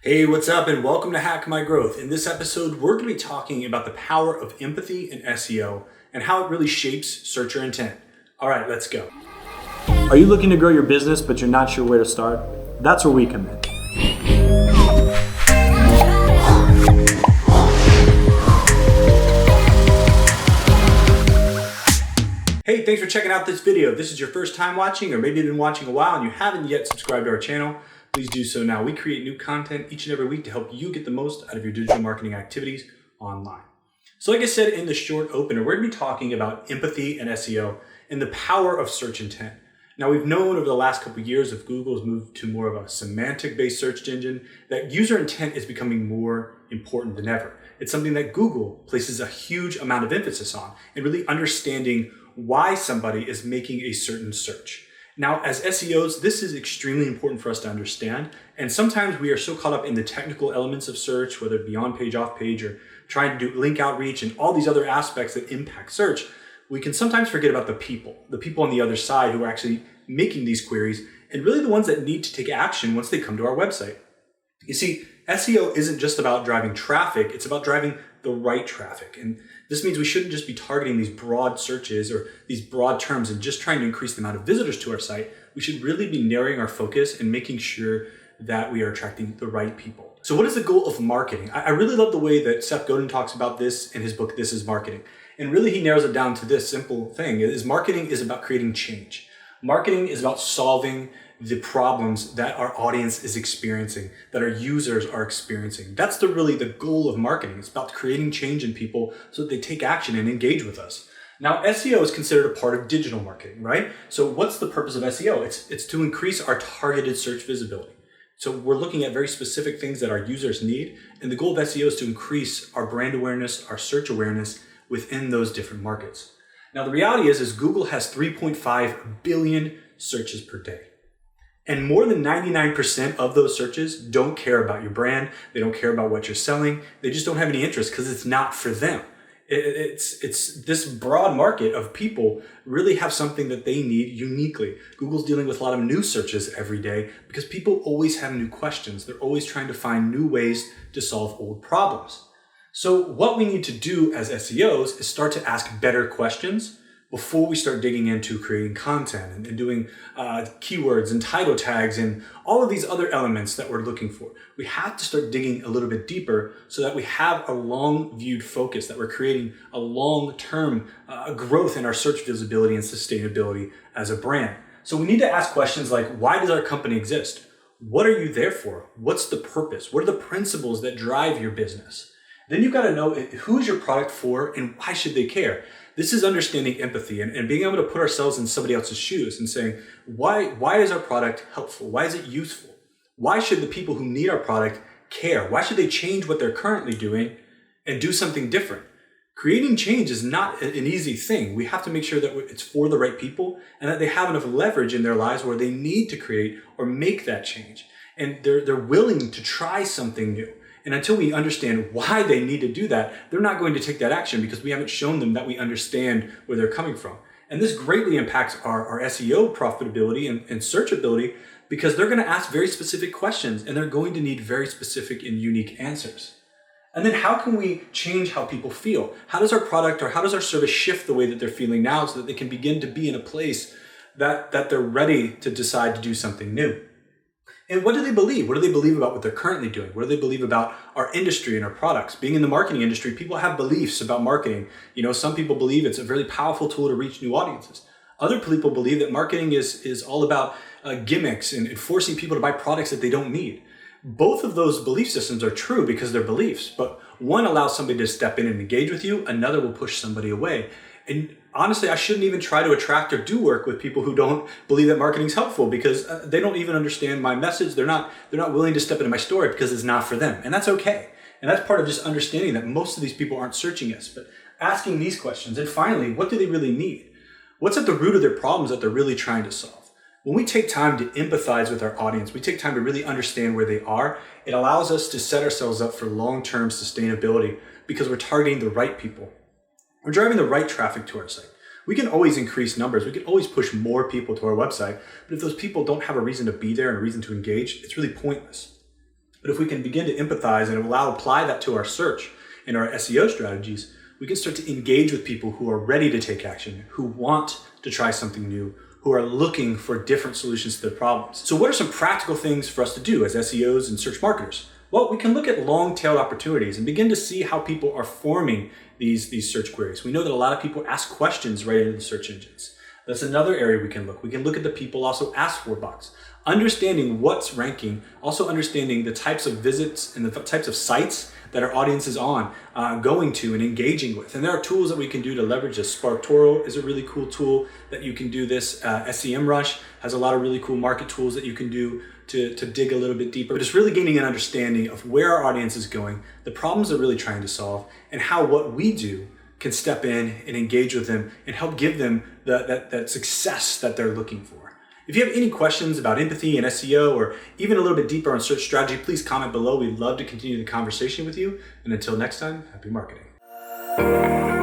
Hey, what's up, and welcome to Hack My Growth. In this episode, we're going to be talking about the power of empathy in SEO and how it really shapes searcher intent. All right, let's go. Are you looking to grow your business, but you're not sure where to start? That's where we come in. Hey, thanks for checking out this video. If this is your first time watching, or maybe you've been watching a while and you haven't yet subscribed to our channel, please do so now. We create new content each and every week to help you get the most out of your digital marketing activities online. So like I said in the short opener, we're going to be talking about empathy and SEO and the power of search intent. Now, we've known over the last couple of years, if Google's moved to more of a semantic-based search engine, that user intent is becoming more important than ever. It's something that Google places a huge amount of emphasis on, and really understanding why somebody is making a certain search. Now, as SEOs, this is extremely important for us to understand. And sometimes we are so caught up in the technical elements of search, whether it be on page, off page, or trying to do link outreach and all these other aspects that impact search, we can sometimes forget about the people on the other side who are actually making these queries, and really the ones that need to take action once they come to our website. You see, SEO isn't just about driving traffic, it's about driving the right traffic. And this means we shouldn't just be targeting these broad searches or these broad terms and just trying to increase the amount of visitors to our site. We should really be narrowing our focus and making sure that we are attracting the right people. So what is the goal of marketing? I really love the way that Seth Godin talks about this in his book, This is Marketing. And really he narrows it down to this simple thing, is marketing is about creating change. Marketing is about solving the problems that our audience is experiencing, that our users are experiencing. That's really the goal of marketing. It's about creating change in people so that they take action and engage with us. Now, SEO is considered a part of digital marketing, right? So what's the purpose of SEO? It's to increase our targeted search visibility. So we're looking at very specific things that our users need. And the goal of SEO is to increase our brand awareness, our search awareness within those different markets. Now, the reality is Google has 3.5 billion searches per day. And more than 99% of those searches don't care about your brand. They don't care about what you're selling. They just don't have any interest because it's not for them. It's this broad market of people really have something that they need uniquely. Google's dealing with a lot of new searches every day because people always have new questions. They're always trying to find new ways to solve old problems. So what we need to do as SEOs is start to ask better questions before we start digging into creating content and doing keywords and title tags and all of these other elements that we're looking for. We have to start digging a little bit deeper so that we have a long viewed focus, that we're creating a long-term growth in our search visibility and sustainability as a brand. So we need to ask questions like, why does our company exist? What are you there for? What's the purpose? What are the principles that drive your business? Then you've got to know who is your product for and why should they care? This is understanding empathy and being able to put ourselves in somebody else's shoes and saying, why is our product helpful? Why is it useful? Why should the people who need our product care? Why should they change what they're currently doing and do something different? Creating change is not an easy thing. We have to make sure that it's for the right people and that they have enough leverage in their lives where they need to create or make that change. And they're willing to try something new. And until we understand why they need to do that, they're not going to take that action because we haven't shown them that we understand where they're coming from. And this greatly impacts our SEO profitability and searchability because they're going to ask very specific questions and they're going to need very specific and unique answers. And then how can we change how people feel? How does our product or how does our service shift the way that they're feeling now so that they can begin to be in a place that they're ready to decide to do something new? And what do they believe? What do they believe about what they're currently doing? What do they believe about our industry and our products? Being in the marketing industry, people have beliefs about marketing. Some people believe it's a really powerful tool to reach new audiences. Other people believe that marketing is all about gimmicks and forcing people to buy products that they don't need. Both of those belief systems are true because they're beliefs, but one allows somebody to step in and engage with you, another will push somebody away. And honestly, I shouldn't even try to attract or do work with people who don't believe that marketing is helpful because they don't even understand my message. They're not willing to step into my story because it's not for them. And that's okay. And that's part of just understanding that most of these people aren't searching us, but asking these questions. And finally, what do they really need? What's at the root of their problems that they're really trying to solve? When we take time to empathize with our audience, we take time to really understand where they are, it allows us to set ourselves up for long-term sustainability because we're targeting the right people. We're driving the right traffic to our site. We can always increase numbers. We can always push more people to our website. But if those people don't have a reason to be there and a reason to engage, it's really pointless. But if we can begin to empathize and apply that to our search and our SEO strategies, we can start to engage with people who are ready to take action, who want to try something new, who are looking for different solutions to their problems. So what are some practical things for us to do as SEOs and search marketers? Well, we can look at long-tailed opportunities and begin to see how people are forming these search queries. We know that a lot of people ask questions right into the search engines. That's another area we can look. We can look at the people also ask for box. Understanding what's ranking, also understanding the types of visits and the types of sites that our audience is on, going to and engaging with. And there are tools that we can do to leverage this. SparkToro is a really cool tool that you can do this. SEMrush has a lot of really cool market tools that you can do to dig a little bit deeper. Just really gaining an understanding of where our audience is going, the problems they're really trying to solve, and how what we do can step in and engage with them and help give them that success that they're looking for. If you have any questions about empathy and SEO, or even a little bit deeper on search strategy, please comment below. We'd love to continue the conversation with you. And until next time, happy marketing.